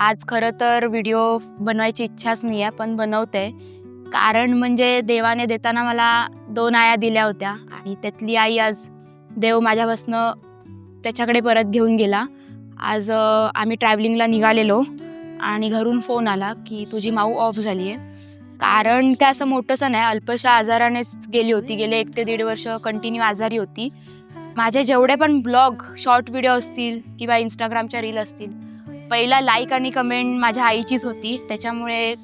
आज खरं तर व्हिडिओ बनवायची इच्छाच नाही आहे, पण बनवते. कारण म्हणजे देवाने देताना मला 2 आया दिल्या होत्या आणि त्यातली आई आज देव माझ्यापासनं त्याच्याकडे परत घेऊन गेला. आज आम्ही ट्रॅव्हलिंगला निघालेलो आणि घरून फोन आला की तुझी माऊ ऑफ झाली आहे. कारण काय असं मोठंसं नाही, अल्पशा आजारानेच गेली होती. गेले 1 ते 1.5 वर्ष कंटिन्यू आजारी होती. माझे जेवढे पण ब्लॉग, शॉर्ट व्हिडिओ असतील किंवा इंस्टाग्रामच्या रील असतील, पहिला लाईक आणि कमेंट माझ्या आईचीच होती. त्याच्यामुळे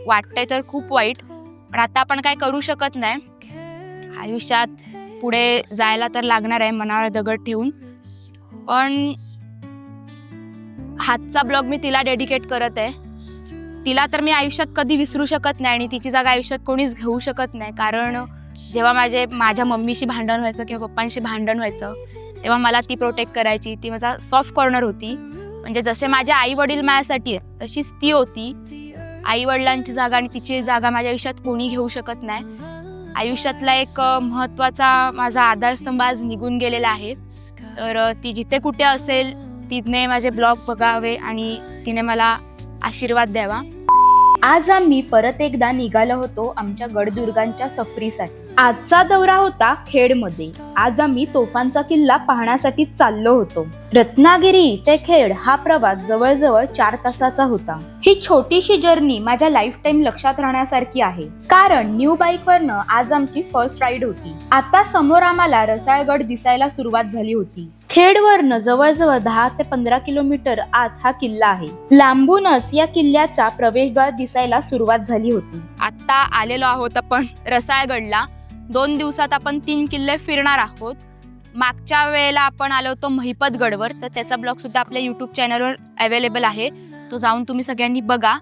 वाटतंय तर खूप वाईट, पण आता आपण काय करू शकत नाही. आयुष्यात पुढे जायला तर लागणार आहे मनावर दगड ठेवून. पण हातचा ब्लॉग मी तिला डेडिकेट करत आहे. तिला तर मी आयुष्यात कधी विसरू शकत नाही आणि तिची जागा आयुष्यात कोणीच घेऊ शकत नाही. कारण जेव्हा माझ्या मम्मीशी भांडण व्हायचं किंवा पप्पांशी भांडण व्हायचं, तेव्हा मला ती प्रोटेक्ट करायची. ती माझा सॉफ्ट कॉर्नर होती. म्हणजे जसे माझे आई वडील माझ्यासाठी आहे तशीच ती होती. आई वडिलांची जागा आणि तिची जागा माझ्या आयुष्यात कोणी घेऊ शकत नाही. आयुष्यातला एक महत्त्वाचा माझा आधारस्तंभ आज निघून गेलेला आहे. तर ती जिथे कुठे असेल तिने माझे ब्लॉग बघावे आणि तिने मला आशीर्वाद द्यावा. आज आम्ही परत एकदा निघालो होतो आमच्या गडदुर्गांच्या सफरीसाठी. आजचा दौरा होता खेडमध्ये. आज आम्ही तोफांचा किल्ला पाहण्यासाठी चाललो होतो. रत्नागिरी ते खेड हा प्रवास जवळजवळ 4 तासाचा होता. ही छोटीशी जर्नी माझ्या लाईफ टाईम लक्षात राहण्यासारखी आहे. कारण न्यू बाईक वरनं आज आमची फर्स्ट राईड होती. आता समोर आम्हाला रसाळगड दिसायला सुरुवात झाली होती. खेडवरनं जवळजवळ 10 ते 15 किलोमीटर आत हा किल्ला आहे. लांबूनच या किल्ल्याचा प्रवेशद्वार दिसायला सुरुवात झाली होती. आत्ता आलेलो आहोत आपण रसाळगडला. 2 दिवसात आपण 3 किल्ले फिरणार आहोत. मागच्या वेळेला आपण आलो होतो महिपतगडवर, तर त्याचा ब्लॉग सुद्धा आपल्या यूट्यूब चॅनलवर अवेलेबल आहे. तो जाऊन तुम्ही सगळ्यांनी बघा.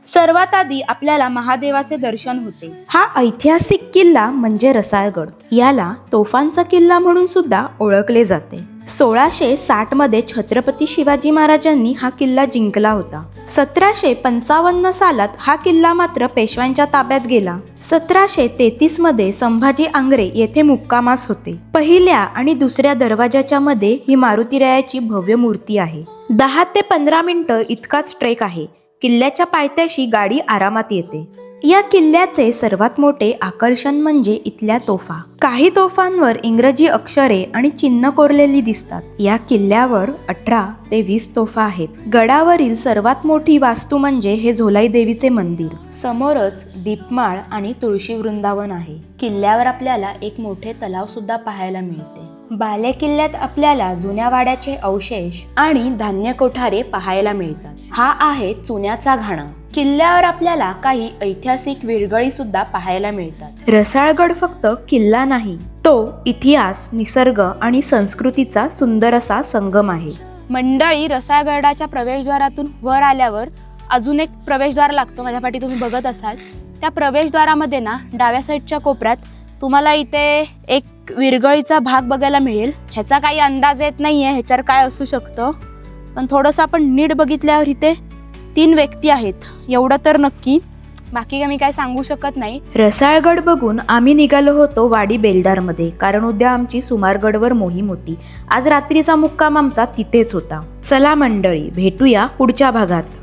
सर्वात आधी आपल्याला महादेवाचे दर्शन होते. हा ऐतिहासिक किल्ला म्हणजे रसाळगड. याला तोफांचा किल्ला म्हणून सुद्धा ओळखले जाते. 1660 मध्ये छत्रपती शिवाजी महाराजांनी हा किल्ला जिंकला होता. 1755 सालात हा किल्ला मात्र पेशव्यांच्या ताब्यात गेला. 1733 मध्ये संभाजी आंग्रे येथे मुक्कामास होते. पहिल्या आणि दुसऱ्या दरवाजाच्या मध्ये ही मारुतीरायाची भव्य मूर्ती आहे. 10 ते 15 मिनिटं इतकाच ट्रेक आहे. किल्ल्याच्या पायथ्याशी गाडी आरामात येते. या किल्ल्याचे सर्वात मोठे आकर्षण म्हणजे इथल्या तोफा. काही तोफांवर इंग्रजी अक्षरे आणि चिन्ह कोरलेली दिसतात. या किल्ल्यावर 18 ते 20 तोफा आहेत. गडावरील सर्वात मोठी वास्तू म्हणजे हे झोलाई देवीचे मंदिर. समोरच दीपमाळ आणि तुळशी वृंदावन आहे. किल्ल्यावर आपल्याला एक मोठे तलाव सुद्धा पाहायला मिळते. बाले किल्ल्यात आपल्याला जुन्या वाड्याचे अवशेष आणि धान्य कोठारे पाहायला मिळतात. हा आहे चुन्याचा घाणा. किल्ल्यावर आपल्याला काही ऐतिहासिक विरगळी सुद्धा पाहायला मिळतात. रसाळगड फक्त किल्ला नाही, तो इतिहास, निसर्ग आणि संस्कृतीचा सुंदर असा संगम आहे. मंडळी, रसाळगडाच्या प्रवेशद्वारातून वर आल्यावर अजून एक प्रवेशद्वार लागतो. माझ्या पाठी तुम्ही बघत असाल त्या प्रवेशद्वारामध्ये ना डाव्या साईडच्या कोपऱ्यात तुम्हाला इथे एक विरगळीचा भाग बघायला मिळेल. ह्याचा काही अंदाज येत नाहीये ह्याच्यावर काय असू शकतं, पण थोडंसं आपण नीट बघितल्यावर इथे 3 व्यक्ती आहेत एवढं तर नक्की. बाकी मी काय सांगू शकत नाही. रसाळगड बघून आम्ही निघालो होतो वाडी बेलदारमध्ये. कारण उद्या आमची सुमारगडवर मोहीम होती. आज रात्रीचा मुक्काम आमचा तिथेच होता. चला मंडळी, भेटूया पुढच्या भागात.